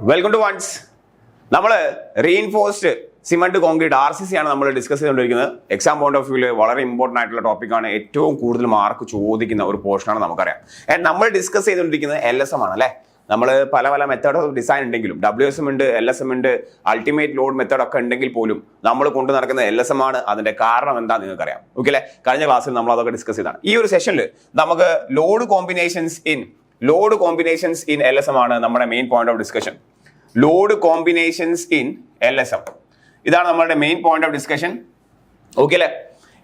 Welcome to ones. നമ്മൾ reinforced cement concrete RCC ആണ് നമ്മൾ ഡിസ്കസ് ചെയ്തുകൊണ്ടിരിക്കുന്നത്. എക്സാം പോയിന്റ് ഓഫ് വ്യൂവിൽ വളരെ ഇമ്പോർട്ടൻ്റ് ആയിട്ടുള്ള ടോപ്പിക്കാണ്. ഏറ്റവും കൂടുതൽ മാർക്ക് ചോദിക്കുന്ന ഒരു പോർഷനാണ് നമുക്കറിയാം. നമ്മൾ ഡിസ്കസ് ചെയ്തുകൊണ്ടിരിക്കുന്നത് LSM ആണ് അല്ലേ. നമ്മൾ പല മെത്തേഡ് ഓഫ് ഡിസൈൻ ഉണ്ടെങ്കിലും WSM ഉണ്ട്, LSM ഉണ്ട്, അൾട്ടിമേറ്റ് ലോഡ് മെത്തേഡ് ഒക്കെ ഉണ്ടെങ്കിൽ പോലും നമ്മൾ കൊണ്ടു നടക്കുന്ന LSM ആണ്. അതിന്റെ കാരണം എന്താ നിങ്ങൾക്കറിയാം. ഓക്കെ അല്ലേ. കഴിഞ്ഞ ക്ലാസ്സിൽ നമ്മൾ അതൊക്കെ ഡിസ്കസ് ചെയ്താണ്. ഈ ഒരു സെഷനിൽ നമുക്ക് ലോഡ് കോമ്പിനേഷൻസ് ഇൻ LSM ആണ് നമ്മുടെ main point of discussion. Load combinations in LSM ഇതാണ് നമ്മുടെ main point of discussion. Okay അല്ലേ.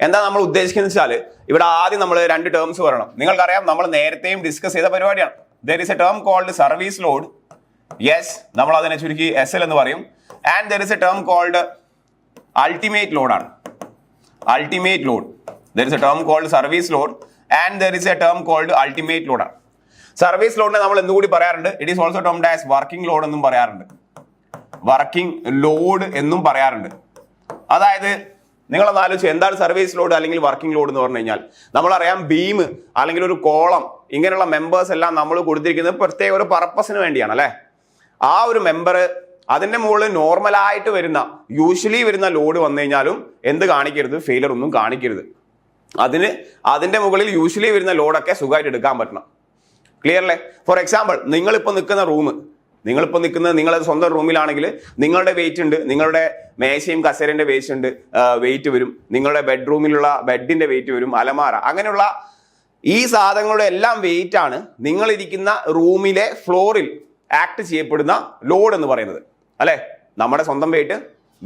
എന്താ നമ്മൾ ഉദ്ദേശിക്കുന്നത് വെച്ചാൽ ഇവിടെ ആദ്യം നമ്മൾ രണ്ട് ടേംസ് പറയണം. നിങ്ങൾക്കറിയാം നമ്മൾ നേരത്തെയും ഡിസ്കസ് ചെയ്ത പരിപാടിയാണ്. there is a term called service load. yes, നമ്മൾ അതിനെ ചുരുക്കി SL എന്ന് പറയും. and there is a term called ultimate load ആണ്. ultimate load. there is a term called service load and there is a term called ultimate load ആണ്. Service ലോഡിനെ നമ്മൾ എന്തുകൂടി പറയാറുണ്ട്? It is also termed as working load എന്നും പറയാറുണ്ട്. Working load എന്നും പറയാറുണ്ട്. അതായത് നിങ്ങളൊന്ന് ആലോചിച്ച് എന്താണ് സർവീസ് ലോഡ് അല്ലെങ്കിൽ വർക്കിംഗ് ലോഡ് എന്ന് പറഞ്ഞു കഴിഞ്ഞാൽ, നമ്മളറിയാം ബീം അല്ലെങ്കിൽ ഒരു കോളം ഇങ്ങനെയുള്ള മെമ്പേഴ്സ് എല്ലാം നമ്മൾ കൊടുത്തിരിക്കുന്നത് പ്രത്യേക ഒരു പർപ്പസിന് വേണ്ടിയാണ് അല്ലെ. ആ ഒരു മെമ്പർ അതിന്റെ മുകളിൽ നോർമലായിട്ട് വരുന്ന യൂഷ്വലി വരുന്ന ലോഡ് വന്നു കഴിഞ്ഞാലും എന്ത് കാണിക്കരുത്? ഫെയിലർ ഒന്നും കാണിക്കരുത്. അതിന്റെ മുകളിൽ യൂഷ്വലി വരുന്ന ലോഡൊക്കെ സുഖമായിട്ട് എടുക്കാൻ പറ്റണം. ക്ലിയർ അല്ലേ? ഫോർ എക്സാമ്പിൾ നിങ്ങളിപ്പോൾ നിൽക്കുന്ന നിങ്ങളുടെ സ്വന്തം റൂമിലാണെങ്കിൽ നിങ്ങളുടെ വെയിറ്റ് ഉണ്ട്, നിങ്ങളുടെ മേശയും കസേരന്റെ വെയിറ്റ് വരും, നിങ്ങളുടെ ബെഡ്റൂമിലുള്ള ബെഡിന്റെ വെയിറ്റ് വരും, അലമാര, അങ്ങനെയുള്ള ഈ സാധനങ്ങളുടെ എല്ലാം വെയിറ്റ് ആണ് നിങ്ങളിരിക്കുന്ന റൂമിലെ ഫ്ലോറിൽ ആക്ട് ചെയ്യപ്പെടുന്ന ലോഡ് എന്ന് പറയുന്നത് അല്ലെ. നമ്മുടെ സ്വന്തം വെയിറ്റ്,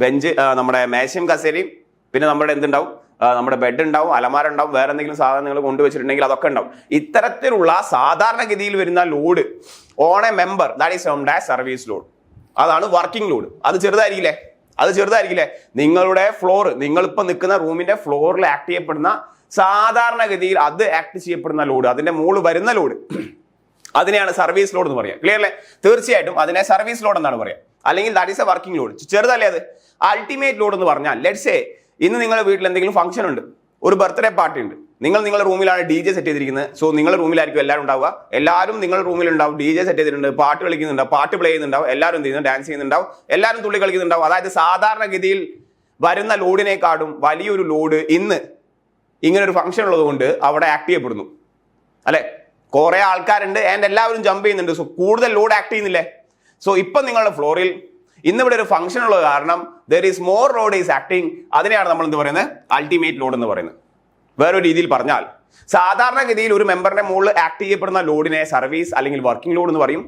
ബെഞ്ച്, നമ്മുടെ മേശയും കസേരയും, പിന്നെ നമ്മുടെ എന്തുണ്ടാവും, നമ്മുടെ ബെഡ് ഉണ്ടാവും, അലമാര ഉണ്ടാവും, വേറെ എന്തെങ്കിലും സാധനങ്ങൾ കൊണ്ടുവച്ചിട്ടുണ്ടെങ്കിൽ അതൊക്കെ ഉണ്ടാവും. ഇത്തരത്തിലുള്ള സാധാരണഗതിയിൽ വരുന്ന load on A member that is termed as service load. അതാണ് വർക്കിംഗ് ലോഡ്. അത് ചെറുതായിരിക്കില്ലേ. നിങ്ങളുടെ ഫ്ലോർ, നിങ്ങളിപ്പോൾ നിൽക്കുന്ന റൂമിന്റെ ഫ്ലോറിൽ ആക്ട് ചെയ്യപ്പെടുന്ന സാധാരണഗതിയിൽ അത് ആക്ട് ചെയ്യപ്പെടുന്ന ലോഡ്, അതിന്റെ മുകളിൽ വരുന്ന ലോഡ്, അതിനെയാണ് സർവീസ് ലോഡ് എന്ന് പറയാം. ക്ലിയർ അല്ലേ? തീർച്ചയായിട്ടും അതിനെ സർവീസ് ലോഡ് എന്നാണ് പറയാം. അല്ലെങ്കിൽ that is A working load. ചെറുതല്ലേ അത്. അൾട്ടിമേറ്റ് ലോഡ് എന്ന് പറഞ്ഞാൽ ലെറ്റ്സ് സേ ഇന്ന് നിങ്ങളുടെ വീട്ടിൽ എന്തെങ്കിലും ഫംഗ്ഷൻ ഉണ്ട്, ഒരു ബർത്ത്ഡേ പാർട്ടി ഉണ്ട്, നിങ്ങളുടെ റൂമിലാണ് DJ സെറ്റ് ചെയ്തിരിക്കുന്നത്. സോ നിങ്ങളുടെ റൂമിലായിരിക്കും എല്ലാവരും ഉണ്ടാവുക. എല്ലാവരും നിങ്ങളുടെ റൂമിലുണ്ടാവും. DJ സെറ്റ് ചെയ്തിട്ടുണ്ട്, പാട്ട് കളിക്കുന്നുണ്ടാവും, പാട്ട് പ്ലേ ചെയ്യുന്നുണ്ടാവും, എല്ലാവരും എന്ത് ചെയ്യുന്നു? ഡാൻസ് ചെയ്യുന്നുണ്ടാവും, എല്ലാവരും തുള്ളി കളിക്കുന്നുണ്ടാവും. അതായത് സാധാരണഗതിയിൽ വരുന്ന ലോഡിനെക്കാളും വലിയൊരു ലോഡ് ഇന്ന് ഇങ്ങനെ ഒരു ഫംഗ്ഷൻ ഉള്ളത് കൊണ്ട് അവിടെ ആക്ട് ചെയ്യപ്പെടുന്നു അല്ലെ. കുറെ ആൾക്കാരുണ്ട് ആൻഡ് എല്ലാവരും ജമ്പ് ചെയ്യുന്നുണ്ട്. സോ കൂടുതൽ ലോഡ് ആക്ട് ചെയ്യുന്നില്ലേ? സോ ഇപ്പൊ നിങ്ങളുടെ ഫ്ലോറിൽ ഇന്നിവിടെ ഒരു ഫംഗ്ഷൻ ഉള്ളത് കാരണം there is more load is acting. അതിനെയാണ് നമ്മൾ എന്ത് പറയുന്നത്? അൾട്ടിമേറ്റ് ലോഡ് എന്ന് പറയുന്നത്. വേറൊരു രീതിയിൽ പറഞ്ഞാൽ സാധാരണഗതിയിൽ ഒരു മെമ്പറിന്റെ മുകളിൽ ആക്ട് ചെയ്യപ്പെടുന്ന ലോഡിനെ സർവീസ് അല്ലെങ്കിൽ വർക്കിംഗ് ലോഡ് എന്ന് പറയും.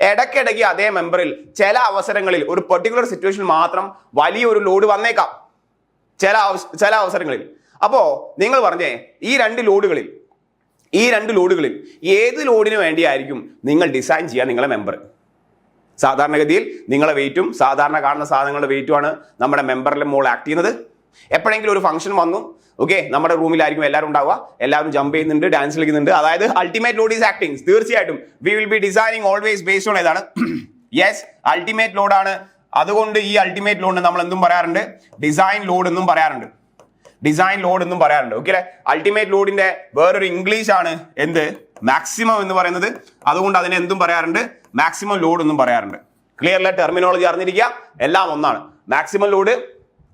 ഇടയ്ക്കിടയ്ക്ക് അതേ മെമ്പറിൽ ചില അവസരങ്ങളിൽ ഒരു പെർട്ടിക്കുലർ സിറ്റുവേഷൻ മാത്രം വലിയൊരു ലോഡ് വന്നേക്കാം ചില അവസരങ്ങളിൽ. അപ്പോ നിങ്ങൾ പറഞ്ഞേ ഈ രണ്ട് ലോഡുകളിൽ ഏത് ലോഡിന് വേണ്ടിയായിരിക്കും നിങ്ങൾ ഡിസൈൻ ചെയ്യുക നിങ്ങളെ മെമ്പർ? സാധാരണഗതിയിൽ നിങ്ങളെ വെയിറ്റും സാധാരണ കാണുന്ന സാധനങ്ങളുടെ വെയിറ്റുമാണ് നമ്മുടെ മെമ്പറിലെ മുകളിൽ ആക്ട് ചെയ്യുന്നത്. എപ്പോഴെങ്കിലും ഒരു ഫംഗ്ഷൻ വന്നു, ഓക്കെ, നമ്മുടെ റൂമിലായിരിക്കും എല്ലാവരും ഉണ്ടാവുക, എല്ലാവരും ജമ്പ് ചെയ്യുന്നുണ്ട്, ഡാൻസ് കളിക്കുന്നുണ്ട്. അതായത് അൾട്ടിമേറ്റ് ലോഡ് ഈസ് ആക്ടിങ്. തീർച്ചയായിട്ടും we will be designing always based on ഏതാണ്? യെസ്, അൾട്ടിമേറ്റ് ലോഡാണ്. അതുകൊണ്ട് ഈ അൾട്ടിമേറ്റ് ലോഡിന് നമ്മൾ എന്തും പറയാറുണ്ട്? ഡിസൈൻ ലോഡ് എന്നും പറയാറുണ്ട്. ഓക്കെ അല്ലെ. അൾട്ടിമേറ്റ് ലോഡിന്റെ വേറൊരു ഇംഗ്ലീഷ് ആണ് എന്ത്? മാക്സിമം എന്ന് പറയുന്നത്. അതുകൊണ്ട് അതിനെ എന്തും പറയാറുണ്ട്? മാക്സിമം ലോഡ് എന്നും പറയാറുണ്ട്. ക്ലിയർ അല്ലേ? ടെർമിനോളജി അറിഞ്ഞിരിക്കുക. എല്ലാം ഒന്നാണ്. Maximum load,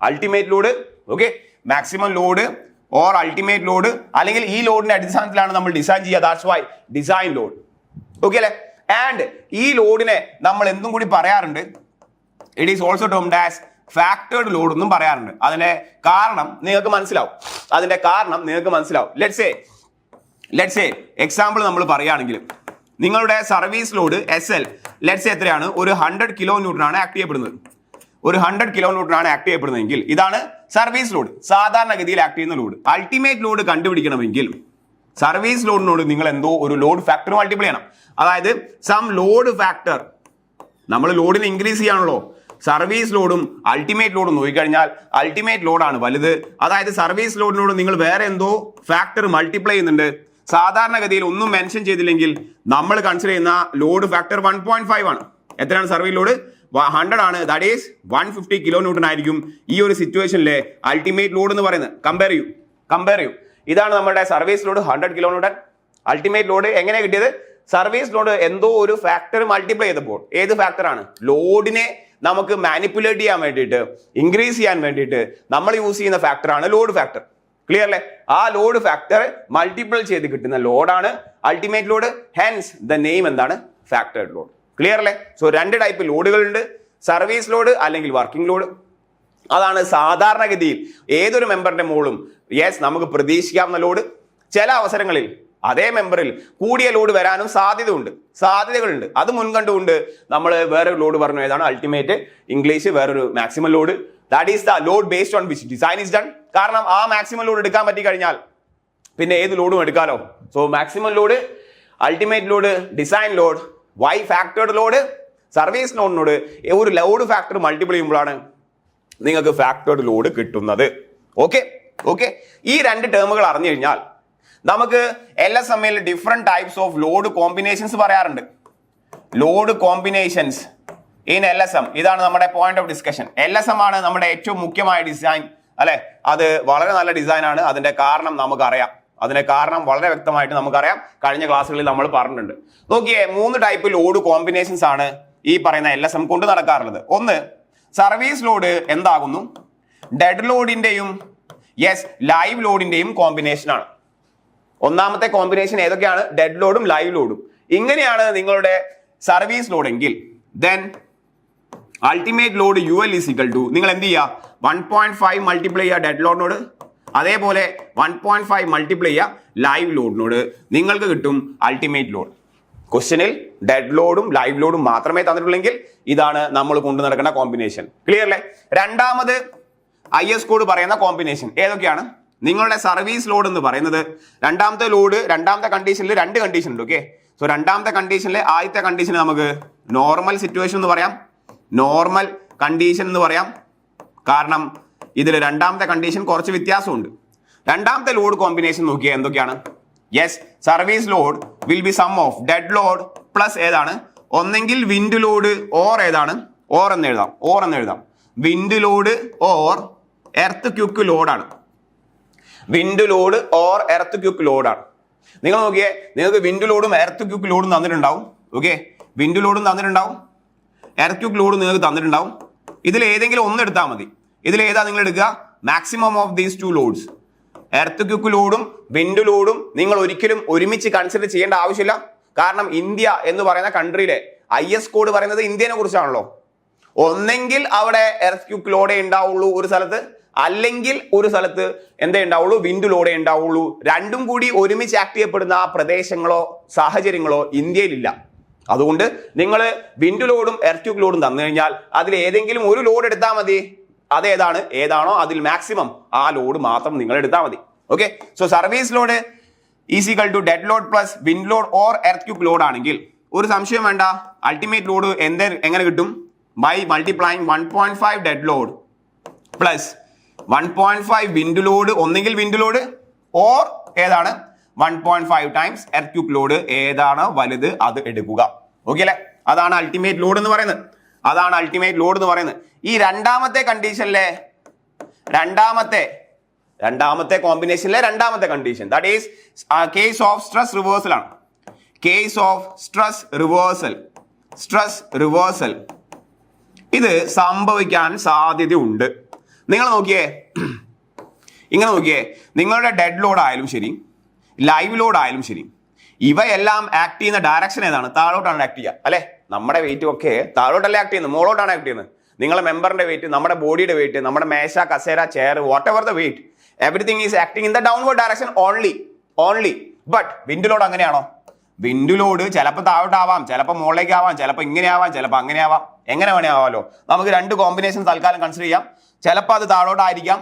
ultimate load. Okay, maximum load or ultimate load, അല്ലെങ്കിൽ ഈ ലോഡിന്റെ അടിസ്ഥാനത്തിലാണ് നമ്മൾ ഡിസൈൻ ചെയ്യുക. That's why design load. Okay അല്ലെ. ആൻഡ് ഈ ലോഡിനെ നമ്മൾ എന്തും കൂടി പറയാറുണ്ട്, it is also termed as factored load എന്നും പറയാറുണ്ട്. അതിന്റെ കാരണം നിങ്ങൾക്ക് മനസ്സിലാവും. ലെറ്റ്സ് സേ എക്സാമ്പിൾ നമ്മൾ പറയുകയാണെങ്കിൽ നിങ്ങളുടെ service load SL let's say എത്രയാണ്? ഒരു 100 കിലോ ന്യൂട്ടൺ ആണ് ആക്ട് ചെയ്യപ്പെടുന്നതെങ്കിൽ ഇതാണ് സർവീസ് ലോഡ്, സാധാരണഗതിയിൽ ആക്ട് ചെയ്യുന്ന ലോഡ്. അൾട്ടിമേറ്റ് ലോഡ് കണ്ടുപിടിക്കണമെങ്കിൽ സർവീസ് ലോഡിനോട് നിങ്ങൾ എന്തോ ഒരു ലോഡ് ഫാക്ടർ മൾട്ടിപ്ലൈ ചെയ്യണം. അതായത് സം ലോഡ് ഫാക്ടർ. നമ്മൾ ലോഡിനെ ഇൻക്രീസ് ചെയ്യാണല്ലോ. സർവീസ് ലോഡും അൾട്ടിമേറ്റ് ലോഡും നോക്കിക്കഴിഞ്ഞാൽ അൾട്ടിമേറ്റ് ലോഡാണ് വലുത്. അതായത് സർവീസ് ലോഡിനോട് നിങ്ങൾ വേറെ എന്തോ ഫാക്ടർ മൾട്ടിപ്ലൈ ചെയ്യുന്നുണ്ട്. സാധാരണഗതിയിൽ ഒന്നും മെൻഷൻ ചെയ്തില്ലെങ്കിൽ നമ്മൾ കൺസിഡർ ചെയ്യുന്ന ലോഡ് ഫാക്ടർ 1.5 ആണ്. എത്രയാണ് സർവീസ് ലോഡ്? 100 ആണ്. ദാറ്റ് ഈസ് 150 കിലോ ന്യൂട്ടൺ ആയിരിക്കും ഈ ഒരു സിറ്റുവേഷനിലെ അൾട്ടിമേറ്റ് ലോഡ് എന്ന് പറയുന്നത്. കമ്പയർ ചെയ്യൂ. ഇതാണ് നമ്മുടെ service load 100 kilo newton. Ultimate load എങ്ങനെ കിട്ടിയത്? സർവീസ് ലോഡ് എന്തോ ഒരു ഫാക്ടർ മൾട്ടിപ്ലൈ ചെയ്തപ്പോൾ, ഏത് ഫാക്ടറാണ്? ലോഡിനെ നമുക്ക് മാനിപ്പുലേറ്റ് ചെയ്യാൻ വേണ്ടിയിട്ട്, ഇൻക്രീസ് ചെയ്യാൻ വേണ്ടിയിട്ട് നമ്മൾ യൂസ് ചെയ്യുന്ന ഫാക്ടറാണ് ലോഡ് ഫാക്ടർ. ക്ലിയർ അല്ലേ? ആ ലോഡ് ഫാക്ടർ മൾട്ടിപ്പിൾ ചെയ്ത് കിട്ടുന്ന ലോഡാണ് ultimate load. Hence the name എന്താണ്? Factored load. ക്ലിയർ അല്ലേ? സോ രണ്ട് ടൈപ്പ് ലോഡുകൾ ഉണ്ട്, സർവീസ് ലോഡ് അല്ലെങ്കിൽ വർക്കിംഗ് ലോഡ്. അതാണ് സാധാരണഗതിയിൽ ഏതൊരു മെമ്പറിന്റെ മുകളിലും യെസ് നമുക്ക് പ്രതീക്ഷിക്കാവുന്ന ലോഡ്. ചില അവസരങ്ങളിൽ അതേ മെമ്പറിൽ കൂടിയ ലോഡ് വരാനും സാധ്യതകളുണ്ട്. അത് മുൻകണ്ടുകൊണ്ട് നമ്മൾ വേറൊരു ലോഡ് പറഞ്ഞു, ഏതാണ്? അൾട്ടിമേറ്റ് ഇംഗ്ലീഷ് വേറൊരു maximum load. That is the load based on which design is done. കാരണം ആ മാക്സിമം ലോഡ് എടുക്കാൻ പറ്റി കഴിഞ്ഞാൽ പിന്നെ ഏത് ലോഡും എടുക്കാലോ. So maximum load, ultimate load, design load, why factored load, service ലോഡിനോട് ഒരു ലോഡ് ഫാക്ടർ മൾട്ടിപ്പിൾ ചെയ്യുമ്പോഴാണ് നിങ്ങൾക്ക് ഫാക്ടേർഡ് ലോഡ് കിട്ടുന്നത്. ഓക്കെ. ഈ രണ്ട് ടേമുകൾ അറിഞ്ഞു കഴിഞ്ഞാൽ നമുക്ക് LSMൽ different types of load combinations പറയാറുണ്ട്. ലോഡ് കോമ്പിനേഷൻസ് ഇൻ LSM, ഇതാണ് നമ്മുടെ പോയിന്റ് ഓഫ് ഡിസ്കഷൻ. LSM ആണ് നമ്മുടെ ഏറ്റവും മുഖ്യമായ ഡിസൈൻ, അല്ലെ? അത് വളരെ നല്ല ഡിസൈൻ ആണ്. അതിന്റെ കാരണം നമുക്കറിയാം, അതിന്റെ കാരണം വളരെ വ്യക്തമായിട്ട് നമുക്കറിയാം. കഴിഞ്ഞ ക്ലാസ്സുകളിൽ നമ്മൾ പറഞ്ഞിട്ടുണ്ട്. നോക്കിയേ, 3 ടൈപ്പ് ലോഡ് കോമ്പിനേഷൻസ് ആണ് ഈ പറയുന്ന LSM കൊണ്ട് നടക്കാറുള്ളത്. ഒന്ന്, സർവീസ് ലോഡ് എന്താകുന്നു? ഡെഡ് ലോഡിന്റെയും ലൈവ് ലോഡിന്റെയും കോമ്പിനേഷൻ ആണ്. ഒന്നാമത്തെ കോമ്പിനേഷൻ ഏതൊക്കെയാണ്? ഡെഡ് ലോഡും ലൈവ് ലോഡും. ഇങ്ങനെയാണ് നിങ്ങളുടെ സർവീസ് ലോഡ് എങ്കിൽ then ultimate load UL is equal to, നിങ്ങൾ എന്ത് ചെയ്യുക? 1.5 മൾട്ടിപ്ലൈ ചെയ്യുക ഡെഡ് ലോഡിനോട്, അതേപോലെ 1.5 മൾട്ടിപ്ലൈ ചെയ്യുക ലൈവ് ലോഡിനോട്, നിങ്ങൾക്ക് കിട്ടും അൾട്ടിമേറ്റ് ലോഡ്. ക്വസ്റ്റ്യനിൽ ഡെഡ് ലോഡും ലൈവ് ലോഡും മാത്രമേ തന്നിട്ടുള്ളെങ്കിൽ ഇതാണ് നമ്മൾ കൊണ്ടു നടക്കുന്ന കോമ്പിനേഷൻ. ക്ലിയർ അല്ലേ? രണ്ടാമത് IS കോഡ് പറയുന്ന കോമ്പിനേഷൻ ഏതൊക്കെയാണ്? നിങ്ങളുടെ സർവീസ് ലോഡ് എന്ന് പറയുന്നത് രണ്ടാമത്തെ ലോഡ്, രണ്ടാമത്തെ കണ്ടീഷനിൽ 2 കണ്ടീഷൻ ഉണ്ട്. ഓക്കെ, സോ രണ്ടാമത്തെ കണ്ടീഷനിലെ ആദ്യത്തെ കണ്ടീഷൻ നമുക്ക് നോർമൽ സിറ്റുവേഷൻ എന്ന് പറയാം, നോർമൽ കണ്ടീഷൻ എന്ന് പറയാം. കാരണം ഇതിൽ രണ്ടാമത്തെ കണ്ടീഷൻ കുറച്ച് വ്യത്യാസമുണ്ട്. രണ്ടാമത്തെ ലോഡ് കോമ്പിനേഷൻ നോക്കിയാൽ എന്തൊക്കെയാണ്? Service load will be sum of dead load plus ഏതാണ്? ഒന്നെങ്കിൽ വിൻഡ് ലോഡ് ഓർ ഏതാണ്? ഓർ എന്ന് എഴുതാം. Wind load or earthquake ലോഡാണ്. Wind load or earthquake ലോഡാണ്. നിങ്ങൾ നോക്കിയേ, നിങ്ങൾക്ക് വിൻഡ് ലോഡും എർത്ത് ക്യുക്ക് ലോഡും തന്നിട്ടുണ്ടാവും. ഓക്കെ, വിൻഡ് ലോഡും തന്നിട്ടുണ്ടാവും, എർത്ത് ക്യുക്ക് ലോഡും നിങ്ങൾക്ക് തന്നിട്ടുണ്ടാവും. ഇതിൽ ഏതെങ്കിലും ഒന്ന് എടുത്താൽ മതി. ഇതിൽ ഏതാ നിങ്ങൾ എടുക്കുക? Maximum of these 2 loads. Earthquake ലോഡും വിൻഡ് ലോഡും നിങ്ങൾ ഒരിക്കലും ഒരുമിച്ച് കൺസിഡർ ചെയ്യേണ്ട ആവശ്യമില്ല. കാരണം ഇന്ത്യ എന്ന് പറയുന്ന കൺട്രിയിലെ IS കോഡ് പറയുന്നത് ഇന്ത്യനെ കുറിച്ചാണല്ലോ. ഒന്നെങ്കിൽ അവിടെ എർത്ത് ക്യുക്ക് ലോഡേ ഉണ്ടാവുള്ളൂ ഒരു സ്ഥലത്ത്, അല്ലെങ്കിൽ ഒരു സ്ഥലത്ത് എന്തേ ഉണ്ടാവുള്ളൂ? വിൻഡ് ലോഡേ ഉണ്ടാവുള്ളൂ. രണ്ടും കൂടി ഒരുമിച്ച് ആക്ട് ചെയ്യപ്പെടുന്ന പ്രദേശങ്ങളോ സാഹചര്യങ്ങളോ ഇന്ത്യയിലില്ല. അതുകൊണ്ട് നിങ്ങൾ വിൻഡ് ലോഡും എർത്ത് ക്യുക്ക് ലോഡും തന്നു കഴിഞ്ഞാൽ അതിൽ ഏതെങ്കിലും ഒരു ലോഡ് എടുത്താൽ മതി. ഏതാണോ അതിൽ മാക്സിമം ആ ലോഡ് മാത്രം നിങ്ങൾ എടുത്താൽ മതി. Okay, so service load is equal to dead load plus wind load or earthquake load ആണെങ്കിൽ ഒരു സംശയം വേണ്ട, അൾട്ടിമേറ്റ് ലോഡ് എങ്ങനെ കിട്ടും? By multiplying 1.5 dead load plus 1.5 wind load, ഒന്നെങ്കിൽ വിൻഡ് ലോഡ് ഓർ ഏതാണ് 1.5 ടൈംസ് എർത്ത് ക്യുക്ക് ലോഡ്. ഏതാണ് വലുത് അത് എടുക്കുക. ഓക്കെ അല്ലെ? അതാണ് അൾട്ടിമേറ്റ് ലോഡ് എന്ന് പറയുന്നത്. ഈ രണ്ടാമത്തെ കണ്ടീഷനിലെ രണ്ടാമത്തെ കോമ്പിനേഷനിലെ രണ്ടാമത്തെ condition, that is case of stress reversal ആണ്. കേസ് ഓഫ് സ്ട്രെസ് റിവേഴ്സൽ ഇത് സംഭവിക്കാൻ സാധ്യതയുണ്ട്. നിങ്ങൾ നോക്കിയേ, ഇങ്ങനെ നോക്കിയേ, നിങ്ങളുടെ ഡെഡ് ലോഡ് ആയാലും ശരി, ലൈവ് ലോഡ് ആയാലും ശരി, ഇവയെല്ലാം ആക്ട് ചെയ്യുന്ന ഡയറക്ഷൻ ഏതാണ്? താഴോട്ടാണ് ആക്ട് ചെയ്യുക, അല്ലെ? നമ്മുടെ വെയിറ്റ് ഒക്കെ താഴോട്ടല്ലേ ആക്ട് ചെയ്യുന്നത്, മുകളോട്ടാണ് ആക്ട് ചെയ്യുന്നത്. നിങ്ങളുടെ മെമ്പറിന്റെ വെയിറ്റ്, നമ്മുടെ ബോഡിയുടെ വെയിറ്റ്, നമ്മുടെ മേശ, കസേര, chair, whatever the weight, everything is acting in the downward direction only. But wind load അങ്ങനെയാണോ? വിൻഡ് ലോഡ് ചിലപ്പോൾ താഴോട്ടാവാം, ചിലപ്പോൾ മുകളിലേക്ക് ആവാം, ചിലപ്പോൾ ഇങ്ങനെ ആവാം, ചിലപ്പോൾ അങ്ങനെ ആവാം, എങ്ങനെ വേണേ ആവാമല്ലോ. നമുക്ക് 2 കോമ്പിനേഷൻ തൽക്കാലം കൺസിഡർ ചെയ്യാം. ചിലപ്പോൾ അത് താഴോട്ടായിരിക്കാം,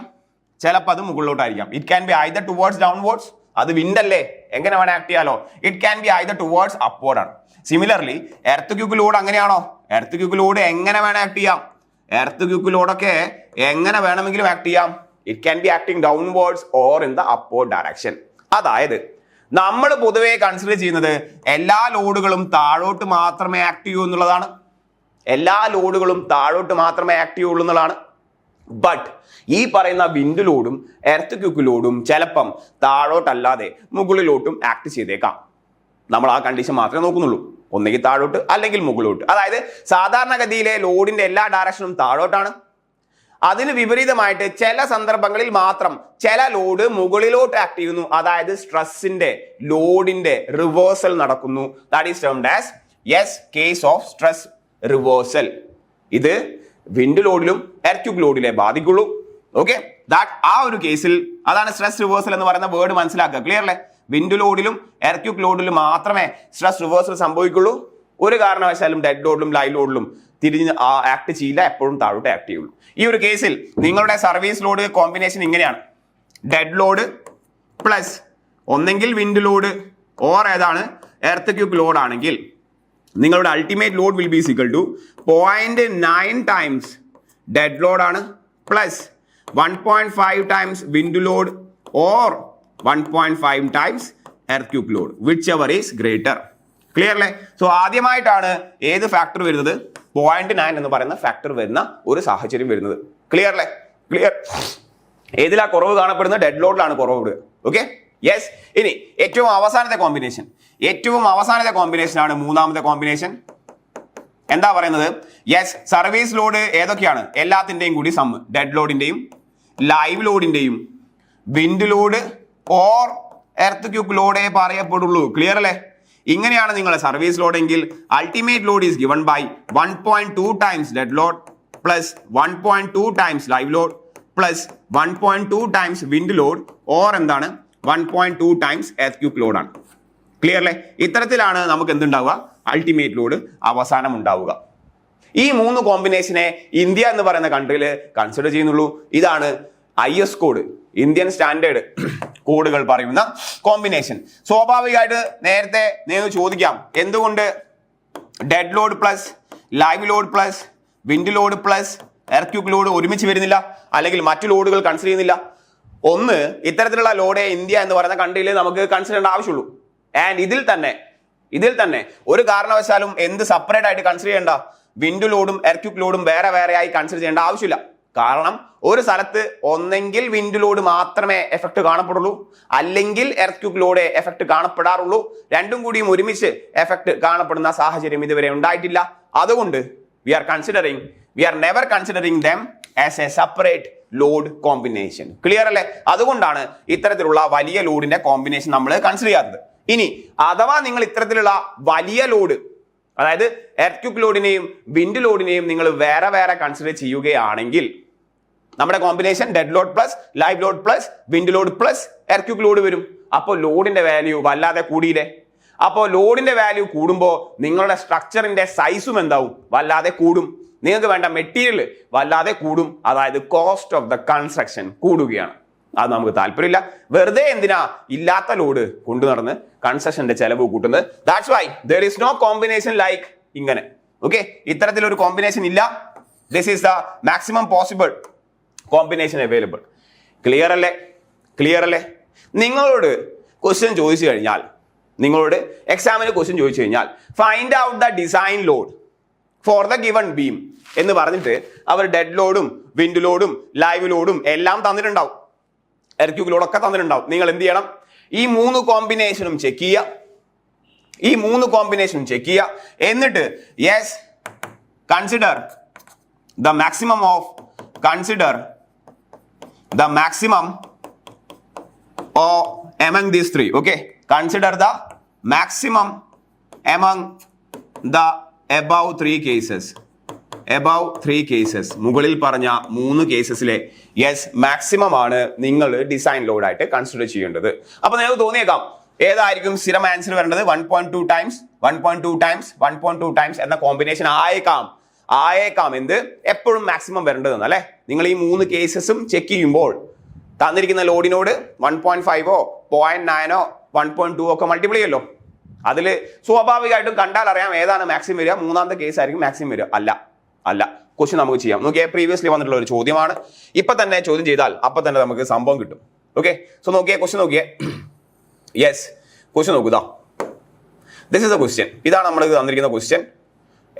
ചിലപ്പോൾ അത് മുകളിലോട്ടായിരിക്കാം. It can be either towards downwards, അത് വിൻഡ് അല്ലേ, എങ്ങനെ വേണേ ആക്ട് ചെയ്യാലോ. It can be either towards upward ആണ്. സിമിലർലി എർത്ത് ക്യുക്ക് ലോഡ് അങ്ങനെയാണോ? എർത്ത് ക്യുക്ക് ലോഡ് എങ്ങനെ വേണേ ആക്ട് ചെയ്യാം. എർത്ത് ക്യുക്ക് ലോഡൊക്കെ എങ്ങനെ വേണമെങ്കിലും ആക്ട് ചെയ്യാം. It can B acting downwards or in the upward direction. അതായത് നമ്മൾ പൊതുവെ കൺസിഡർ ചെയ്യുന്നത് എല്ലാ ലോഡുകളും താഴോട്ട് മാത്രമേ ആക്ട് ചെയ്യൂ എന്നുള്ളതാണ്. ബട്ട് ഈ പറയുന്ന വിൻഡ് ലോഡും എർത്ത് ക്യുക്ക് ലോഡും ചിലപ്പം താഴോട്ടല്ലാതെ മുകളിലോട്ടും ആക്ട് ചെയ്തേക്കാം. നമ്മൾ ആ കണ്ടീഷൻ മാത്രമേ നോക്കുന്നുള്ളൂ. ഒന്നുകിൽ താഴോട്ട് അല്ലെങ്കിൽ മുകളിലോട്ട്. അതായത് സാധാരണഗതിയിലെ ലോഡിന്റെ എല്ലാ ഡയറക്ഷനും താഴോട്ടാണ്. അതിന് വിപരീതമായിട്ട് ചില സന്ദർഭങ്ങളിൽ മാത്രം ചില ലോഡ് മുകളിലോട്ട് ആക്ട് ചെയ്യുന്നു. അതായത് സ്ട്രെസ്സിന്റെ ലോഡിന്റെ റിവേഴ്സൽ നടക്കുന്നു. That is termed as case of stress reversal. ഇത് വിൻഡ് ലോഡിലും എർക്യൂക്ക് ലോഡിലെ ബാധിക്കുള്ളൂ. ഓക്കെ, ആ ഒരു കേസിൽ അതാണ് സ്ട്രെസ് റിവേഴ്സൽ എന്ന് പറയുന്ന വേർഡ് മനസ്സിലാക്കുക. ക്ലിയർ അല്ലേ? വിൻഡ് ലോഡിലും എർക്യൂക്ക് ലോഡിലും മാത്രമേ സ്ട്രെസ് റിവേഴ്സൽ സംഭവിക്കുള്ളൂ. ഒരു കാരണവശാലും ഡെഡ് ലോഡിലും ലൈവ് ലോഡിലും തിരിഞ്ഞ് ആക്ട് ചെയ്യില്ല, എപ്പോഴും താഴോട്ട് ആക്ട് ചെയ്യുള്ളൂ. ഈ ഒരു കേസിൽ നിങ്ങളുടെ സർവീസ് ലോഡ് കോമ്പിനേഷൻ ഇങ്ങനെയാണ്: ഡെഡ് ലോഡ് പ്ലസ് ഒന്നെങ്കിൽ വിൻഡ് ലോഡ് ഓർ ഏതാണ് എർത്തക്യൂക്ക് ലോഡ് ആണെങ്കിൽ നിങ്ങളുടെ ultimate load will be equal to 0.9 times dead load ആണ് plus 1.5 times wind load or 1.5 times earthquake load, whichever is greater. Clear അല്ലേ? So ആദ്യമായിട്ടാണ് ഏത് factor വരുന്നത്? 0.9 എന്ന് പറയുന്ന ഫാക്ടർ വരുന്ന ഒരു സാഹചര്യം വരുന്നത്. ക്ലിയർ അല്ലേ? ക്ലിയർ. ഏതിലാ കുറവ് കാണപ്പെടുന്നത്? ഡെഡ് ലോഡിലാണ് കുറവ് വിടുക. Okay, yes. ഇനി ഏറ്റവും അവസാനത്തെ കോമ്പിനേഷൻ ആണ് മൂന്നാമത്തെ കോമ്പിനേഷൻ. എന്താ പറയുന്നത്? യെസ്, സർവീസ് ലോഡ് ഏതൊക്കെയാണ്? എല്ലാത്തിന്റെയും കൂടി സം, ഡെഡ് ലോഡിന്റെയും ലൈവ് ലോഡിന്റെയും വിൻഡ് ലോഡ് ഓർ എർത്തക്യൂക്ക് ലോഡേ പറയപ്പെടുള്ളൂ. ക്ലിയർ അല്ലേ? ഇങ്ങനെയാണ് നിങ്ങളുടെ സർവീസ് ലോഡ് എങ്കിൽ ultimate load is given by 1.2 times dead load plus 1.2 times live load plus 1.2 times wind load or എന്താണ് 1.2 ടൈംസ് എർത്തക്യൂക്ക് ലോഡ് ആണ്. ക്ലിയർ അല്ലേ? ഇത്തരത്തിലാണ് നമുക്ക് എന്തുണ്ടാവുക? അൾട്ടിമേറ്റ് ലോഡ് അവസാനം ഉണ്ടാവുക. ഈ മൂന്ന് കോമ്പിനേഷനെ ഇന്ത്യ എന്ന് പറയുന്ന കൺട്രിയിൽ കൺസിഡർ ചെയ്യുന്നുള്ളൂ. ഇതാണ് IS കോഡ്, ഇന്ത്യൻ സ്റ്റാൻഡേർഡ് കോഡുകൾ പറയുന്ന കോമ്പിനേഷൻ. സ്വാഭാവികമായിട്ട് നേരത്തെ നിങ്ങൾക്ക് ചോദിക്കാം, എന്തുകൊണ്ട് dead load plus live load plus wind load plus earthquake load ഒരുമിച്ച് വരുന്നില്ല, അല്ലെങ്കിൽ മറ്റു ലോഡുകൾ കൺസിഡർ ചെയ്യുന്നില്ല? ഒന്ന്, ഇത്തരത്തിലുള്ള ലോഡേ ഇന്ത്യ എന്ന് പറയുന്ന കൺട്രിയിൽ നമുക്ക് കൺസിഡർ ചെയ്യേണ്ട ആവശ്യമുള്ളൂ. ആൻഡ് ഇതിൽ തന്നെ ഒരു കാരണവശാലും എന്ത് സെപ്പറേറ്റ് ആയിട്ട് കൺസിഡർ ചെയ്യേണ്ട? വിൻഡ് ലോഡും എർക്യൂക്ക് ലോഡും വേറെ ആയി കൺസിഡർ ചെയ്യേണ്ട ആവശ്യമില്ല. കാരണം ഒരു സ്ഥലത്ത് ഒന്നെങ്കിൽ വിൻഡ് ലോഡ് മാത്രമേ എഫക്ട് കാണപ്പെടുള്ളൂ, അല്ലെങ്കിൽ എർക്യൂക്ക് ലോഡ് എഫക്ട് കാണപ്പെടാറുള്ളൂ. രണ്ടും കൂടിയും ഒരുമിച്ച് എഫക്ട് കാണപ്പെടുന്ന സാഹചര്യം ഇതുവരെ ഉണ്ടായിട്ടില്ല. അതുകൊണ്ട് we are never considering them as a separate load combination. Clear അല്ലേ? അതുകൊണ്ടാണ് ഇത്തരത്തിലുള്ള വലിയ ലോഡിന്റെ കോമ്പിനേഷൻ നമ്മൾ കൺസിഡർ ചെയ്യാത്തത്. ഇനി അഥവാ നിങ്ങൾ ഇത്തരത്തിലുള്ള വലിയ ലോഡ്, അതായത് എർക്യൂക്ക് ലോഡിനെയും വിൻഡ് ലോഡിനെയും നിങ്ങൾ വേറെ കൺസിഡർ ചെയ്യുകയാണെങ്കിൽ നമ്മുടെ combination dead load plus live load plus wind load plus earthquake load വരും. അപ്പോൾ ലോഡിന്റെ വാല്യൂ വല്ലാതെ കൂടിയില്ലേ? അപ്പോൾ ലോഡിന്റെ വാല്യൂ കൂടുമ്പോൾ നിങ്ങളുടെ സ്ട്രക്ചറിന്റെ സൈസും എന്താവും? വല്ലാതെ കൂടും. നിങ്ങൾക്ക് വേണ്ട മെറ്റീരിയൽ വല്ലാതെ കൂടും. അതായത് കോസ്റ്റ് ഓഫ് ദ കൺസ്ട്രക്ഷൻ കൂടുകയാണ്. അത് നമുക്ക് താല്പര്യമില്ല. വെറുതെ എന്തിനാ ഇല്ലാത്ത ലോഡ് കൊണ്ടു നടന്ന് കൺസ്ട്രക്ഷന്റെ ചെലവ് കൂട്ടുന്നത്? That's why there is no combination like ഇങ്ങനെ. ഓക്കെ, ഇത്തരത്തിലൊരു കോമ്പിനേഷൻ ഇല്ല. This is the maximum possible combination available. Clear അല്ലേ? നിങ്ങളോട് ക്വസ്റ്റ്യൻ ചോദിച്ചു കഴിഞ്ഞാൽ, നിങ്ങളോട് എക്സാമിന് ക്വസ്റ്റ്യൻ ചോദിച്ചു കഴിഞ്ഞാൽ find out the design load for the given beam എന്ന് പറഞ്ഞിട്ട് അവർ ഡെഡ് ലോഡും വിൻഡ് ലോഡും ലൈവ് ലോഡും എല്ലാം തന്നിട്ടുണ്ടാവും, എർക്യൂക്ക് ലോഡൊക്കെ തന്നിട്ടുണ്ടാവും. നിങ്ങൾ എന്ത് ചെയ്യണം? ഈ മൂന്ന് കോമ്പിനേഷനും ചെക്ക് ചെയ്യുക. എന്നിട്ട് yes, consider the maximum among these three. Okay, consider the maximum among the above three cases. മുകളിൽ പറഞ്ഞ മൂന്ന് കേസസിലെ മാക്സിമം ആണ് നിങ്ങൾ ഡിസൈൻ ലോഡ് ആയിട്ട് കൺസിഡർ ചെയ്യേണ്ടത്. അപ്പൊ നിങ്ങൾക്ക് തോന്നിയേക്കാം ഏതായിരിക്കും സ്ഥിരം ആൻസർ വരേണ്ടത്? 1.2 ടൈംസ് എന്ന കോമ്പിനേഷൻ ആയേക്കാം എന്ത് എപ്പോഴും മാക്സിമം വരേണ്ടതെന്ന് അല്ലെ? നിങ്ങൾ ഈ മൂന്ന് കേസസും ചെക്ക് ചെയ്യുമ്പോൾ തന്നിരിക്കുന്ന ലോഡിനോട് 1.5 0.9 1.2 ഒക്കെ മൾട്ടിപ്ലൈ ചെയ്യല്ലോ. അതിൽ സ്വാഭാവികമായിട്ടും കണ്ടാൽ അറിയാം ഏതാണ് മാക്സിമം വരിക. മൂന്നാമത്തെ കേസ് ആയിരിക്കും മാക്സിമം വരിക. അല്ല ക്വസ്റ്റ്യൻ നമുക്ക് ചെയ്യാം. നോക്കിയേ, പ്രീവിയസ്ലി വന്നിട്ടുള്ള ഒരു ചോദ്യമാണ്. ഇപ്പൊ തന്നെ ചോദ്യം ചെയ്താൽ അപ്പൊ തന്നെ നമുക്ക് സംഭവം കിട്ടും. ഓക്കെ, സോ നോക്കിയേ, ക്വസ്റ്റ്യൻ നോക്കിയേ. യെസ്, ക്വസ്റ്റ്യൻ നോക്കുക. This is a question. ഇതാണ് നമ്മൾ തന്നിരിക്കുന്ന ക്വസ്റ്റ്യൻ.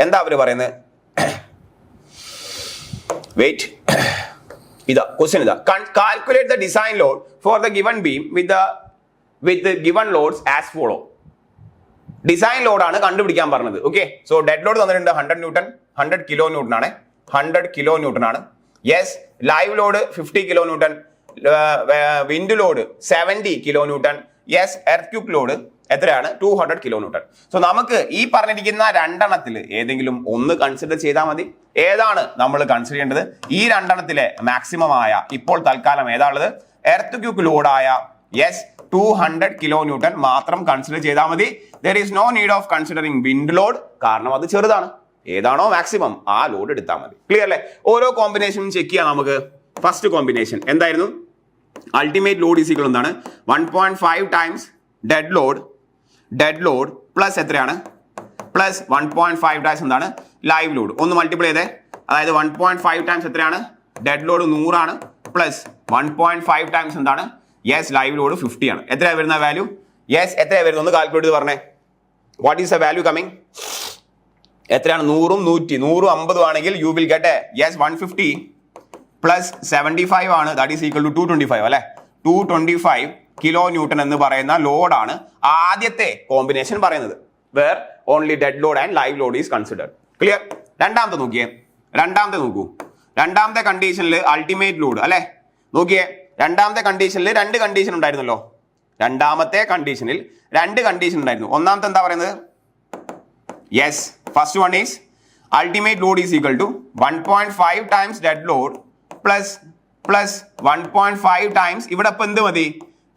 എന്താ അവര് പറയുന്നത്? വെയിറ്റ്, ഇതാ question. Calculate the design load for the given beam with the given loads as follow. Design ലോഡാണ് കണ്ടുപിടിക്കാൻ പറഞ്ഞത്. ഓക്കെ, സോ ഡെഡ് ലോഡ് തന്നിട്ടുണ്ട് 100 ന്യൂട്ടൺ, 100 കിലോ ന്യൂട്ടൺ ആണ്, 100 കിലോ ന്യൂട്ടൺ ആണ്. Yes, live load 50 kilo newton, wind load 70 kilo newton. Yes, earth load എത്രയാണ്? 200 kilo newton. So നമുക്ക് ഈ പറഞ്ഞിരിക്കുന്ന രണ്ടെണ്ണത്തിൽ ഏതെങ്കിലും ഒന്ന് കൺസിഡർ ചെയ്താൽ മതി. ഏതാണ് നമ്മൾ കൺസിഡർ ചെയ്യേണ്ടത്? ഈ രണ്ടെണ്ണത്തിലെ മാക്സിമം ആയ ഇപ്പോൾ തൽക്കാലം ഏതാണുള്ളത്? എർത്ത് ക്യൂക്ക് ലോഡായ യെസ് 200 കിലോ ന്യൂട്ടൺ മാത്രം കൺസിഡർ ചെയ്താൽ മതി. There is no need of considering wind load, കാരണം അത് ചെറുതാണ്. ഏതാണോ മാക്സിമം ആ ലോഡ് എടുത്താൽ മതി. ക്ലിയർ അല്ലേ? ഓരോ കോമ്പിനേഷനും ചെക്ക് ചെയ്യാം നമുക്ക്. ഫസ്റ്റ് കോമ്പിനേഷൻ എന്തായിരുന്നു? അൾട്ടിമേറ്റ് ലോഡ് ഈസ് ഈക്വൽ എന്താണ്? 1.5 ടൈംസ് ഡെഡ് ലോഡ് പ്ലസ് എത്രയാണ്? പ്ലസ് 1.5 ടൈംസ് എന്താണ്? Live load. ഒന്ന് മൾട്ടിപ്ലൈ ചെയ്തേ. അതായത് 1.5 ടൈംസ് എത്രയാണ്? ഡെഡ് ലോഡ് 100 ആണ്, പ്ലസ് 1.5 ടൈംസ് എന്താണ്? യെസ്, ലൈവ് ലോഡ് 50 ആണ്. എത്രയാണ് വരുന്ന വാല്യൂ? യെസ്, എത്രയാണ് വരുന്നത്? ഒന്ന് കാൽക്കുലേറ്റ് ചെയ്ത് പറഞ്ഞേ. What is the value coming? എത്രയാണ്? 100ഉം 150 ആണെങ്കിൽ U will get yes 150 plus 75 ആണ്, ദാറ്റ് ഈസ് ഈക്വൽ ടു 225 അല്ലെ? 225 കിലോ ന്യൂട്ടൺ എന്ന് പറയുന്ന ലോഡാണ് ആദ്യത്തെ കോമ്പിനേഷൻ പറയുന്നത്. Where only dead load and live load is considered. Clear? രണ്ടാമത്തെ നോക്കിയേ. നോക്കൂ. രണ്ടാമത്തെ കണ്ടീഷനിൽ അൾട്ടിമേറ്റ് ലോഡ് അല്ലെ? നോക്കിയേ, രണ്ടാമത്തെ കണ്ടീഷനിൽ രണ്ട് കണ്ടീഷൻ ഉണ്ടായിരുന്നല്ലോ. രണ്ടാമത്തെ കണ്ടീഷനിൽ രണ്ട് കണ്ടീഷൻ ഉണ്ടായിരുന്നു. ഒന്നാമത്തെ എന്താ പറയുന്നത്? Yes, first one is ultimate load is equal to 1.5 times dead load plus 1.5 times ഇവിടെ ഇപ്പൊ എന്ത് മതി?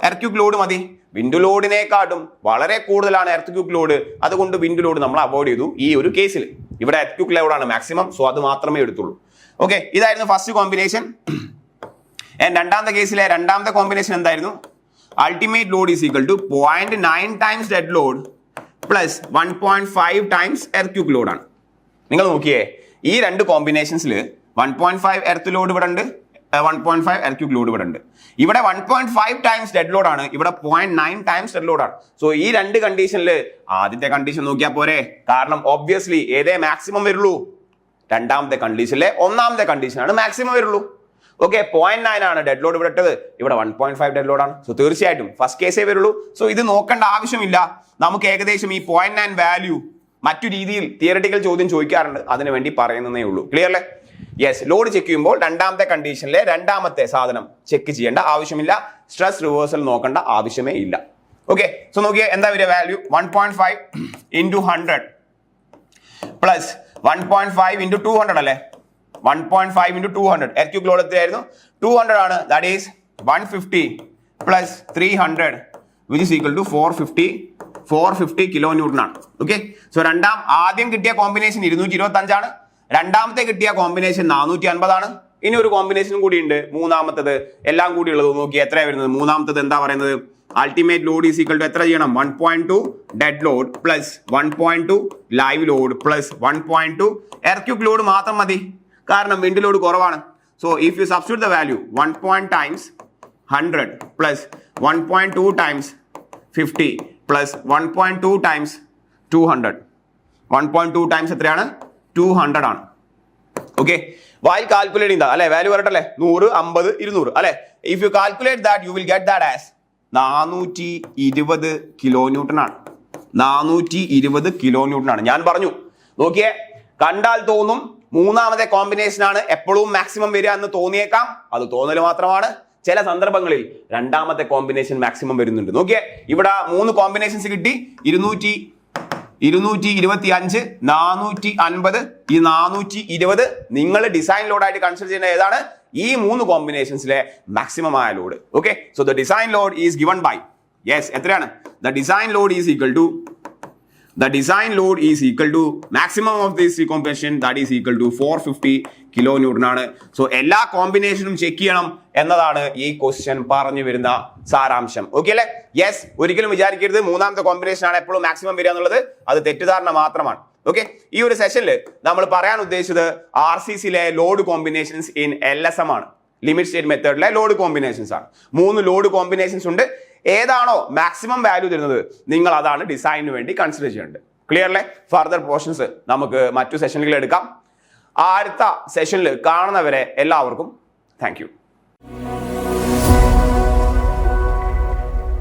എർത്ത് ക്യൂക്ക് ലോഡ് മതി. വിൻഡ് ലോഡിനെക്കാട്ടും വളരെ കൂടുതലാണ് എർത്ത് ക്യൂക്ക് ലോഡ്. അതുകൊണ്ട് വിൻഡ് ലോഡ് നമ്മൾ അവോയ്ഡ് ചെയ്തു ഈ ഒരു കേസിൽ. ഇവിടെ എർത്ത് ക്യൂക്ക് ലോഡാണ് മാക്സിമം, സോ അത് മാത്രമേ എടുത്തുള്ളൂ. ഓക്കെ, ഇതായിരുന്നു ഫസ്റ്റ് കോമ്പിനേഷൻ. രണ്ടാമത്തെ കേസിലെ രണ്ടാമത്തെ കോമ്പിനേഷൻ എന്തായിരുന്നു? Ultimate load is equal to 0.9 times dead load plus 1.5 times earthquake ലോഡാണ്. നിങ്ങൾ നോക്കിയേ, ഈ രണ്ട് കോമ്പിനേഷൻസിൽ 1.5 എർത്ത് ലോഡ് ഇവിടെ ഉണ്ട്, 1.5 എർത്ത് ക്യൂക്ക് ലോഡ് ഇവിടെ ഉണ്ട്. ഇവിടെ 1.5 ടൈംസ് ഡെഡ് ലോഡ് ആണ്, ഇവിടെ 0.9 ടൈംസ് ഡെഡ് ലോഡ് ആണ്. സോ ഈ രണ്ട് കണ്ടീഷനിൽ ആദ്യത്തെ കണ്ടീഷൻ നോക്കിയാൽ പോരെ? കാരണം ഒബ്വിയസ്ലി ഏതേ മാക്സിമം വരുള്ളൂ? രണ്ടാമത്തെ കണ്ടീഷനിലെ ഒന്നാമത്തെ കണ്ടീഷനാണ് മാക്സിമം വരുള്ളൂ. ഓക്കെ, 0.9 ആണ് ഡെഡ് ലോഡ് ഇവിടെ ഇട്ടത്, ഇവിടെ 1.5 ഡെഡ് ലോഡ് ആണ്. സോ തീർച്ചയായിട്ടും ഫസ്റ്റ് കേസേ വരുള്ളൂ. സോ ഇത് നോക്കേണ്ട ആവശ്യമില്ല. നമുക്ക് ഏകദേശം ഈ 0.9 വാല്യൂ മറ്റു രീതിയിൽ തിയററ്റിക്കൽ ചോദ്യം ചോദിക്കാറുണ്ട്, അതിനു വേണ്ടി പറയുന്നതേ ഉള്ളൂ. ക്ലിയർ അല്ലേ? യെസ്, ലോഡ് ചെക്ക് ചെയ്യുമ്പോൾ രണ്ടാമത്തെ കണ്ടീഷനിലെ രണ്ടാമത്തെ സാധനം ചെക്ക് ചെയ്യേണ്ട ആവശ്യമില്ല. സ്ട്രെസ് റിവേഴ്സൽ നോക്കേണ്ട ആവശ്യമേ ഇല്ല. ഓക്കെ, സോ നോക്കിയേ എന്താ വരിക വാല്യൂ? 1.5 ഇൻറ്റു 100 പ്ലസ് 1.5 ഇൻറ്റു 200 അല്ലേ? 1.5 ഇൻറ്റു 200 എർത്ത് ക്യൂക്ക് ലോഡ് എത്രയായിരുന്നു? 200 ആണ്. That is 150 plus 300 which is equal to 450 kilo newton ആണ്. ഓക്കെ, സോ ആദ്യം കിട്ടിയ കോമ്പിനേഷൻ 225 ആണ്. രണ്ടാമത്തെ കിട്ടിയ കോമ്പിനേഷൻ 450 ആണ്. ഇനി ഒരു കോമ്പിനേഷനും കൂടി ഉണ്ട്, മൂന്നാമത്തത്. എല്ലാം കൂടി ഉള്ളത് നോക്കി എത്രയാണ് വരുന്നത്? മൂന്നാമത്തത് എന്താ പറയുന്നത്? Ultimate load is equal to എത്ര ചെയ്യണം? 1.2 dead load plus 1.2 live load plus 1.2 earthquake load മാത്രം മതി, കാരണം വിൻഡ് ലോഡ് കുറവാണ്. So if you substitute the value 1 times 100 plus 1.2 times 50 plus 1.2 times 200. 1.2 times എത്രയാണ്? 200 ആണ്. ഓക്കെ, വൈൽ കാൽക്കുലേറ്റിംഗ് അല്ലെ? Value വരട്ടല്ലേ? 100, 50, 200 അല്ലെ? If you calculate that you will get that as 420 kilo newton ആണ്. 420 കിലോ ന്യൂട്ടൺ ആണ്. ഞാൻ പറഞ്ഞു, നോക്കിയേ, കണ്ടാൽ തോന്നും മൂന്നാമത്തെ കോമ്പിനേഷൻ ആണ് എപ്പോഴും മാക്സിമം വരിക എന്ന് തോന്നിയേക്കാം. അത് തോന്നൽ മാത്രമാണ്. ചില സന്ദർഭങ്ങളിൽ രണ്ടാമത്തെ കോമ്പിനേഷൻ മാക്സിമം വരുന്നുണ്ട്. നോക്കിയേ, ഇവിടെ 3 കോമ്പിനേഷൻസ് കിട്ടി. 225, 450, ഈ 420 നിങ്ങൾ ഡിസൈൻ ലോഡായിട്ട് കൺസിഡർ ചെയ്യുന്ന ഏതാണ്? ഈ 3 കോമ്പിനേഷൻസിലെ മാക്സിമം ആയ load. Okay, so the design load is given by yes എത്രയാണ്? The design load is equal to maximum of this combination, that is equal to 450 kilo newton ആണ്. സോ എല്ലാ കോമ്പിനേഷനും ചെക്ക് ചെയ്യണം എന്നതാണ് ഈ ക്വസ്റ്റ്യൻ പറഞ്ഞു വരുന്ന സാരാംശം. ഓക്കെ അല്ലേ? യെസ്, ഒരിക്കലും വിചാരിക്കരുത് മൂന്നാമത്തെ കോമ്പിനേഷൻ ആണ് എപ്പോഴും മാക്സിമം വരിക എന്നുള്ളത്. അത് തെറ്റിദ്ധാരണ മാത്രമാണ്. ഓക്കെ, ഈ ഒരു സെഷനിൽ നമ്മൾ പറയാൻ ഉദ്ദേശിച്ചത് RCCയിലെ ലോഡ് കോമ്പിനേഷൻസ് ഇൻ LSM ആണ്. ലിമിറ്റ് സ്റ്റേറ്റ് മെത്തേഡിലെ ലോഡ് കോമ്പിനേഷൻസ് ആണ്. 3 ലോഡ് കോമ്പിനേഷൻസ് ഉണ്ട്. ഏതാണോ മാക്സിമം വാല്യൂ തരുന്നത് നിങ്ങൾ അതാണ് ഡിസൈനിന് വേണ്ടി കൺസിഡർ ചെയ്യേണ്ടത്. ക്ലിയർ അല്ലേ? ഫർദർ പോർഷൻസ് നമുക്ക് മറ്റു സെഷനുകളിൽ എടുക്കാം. അടുത്ത സെഷനിൽ കാണുന്നവരെ എല്ലാവർക്കും താങ്ക് യു.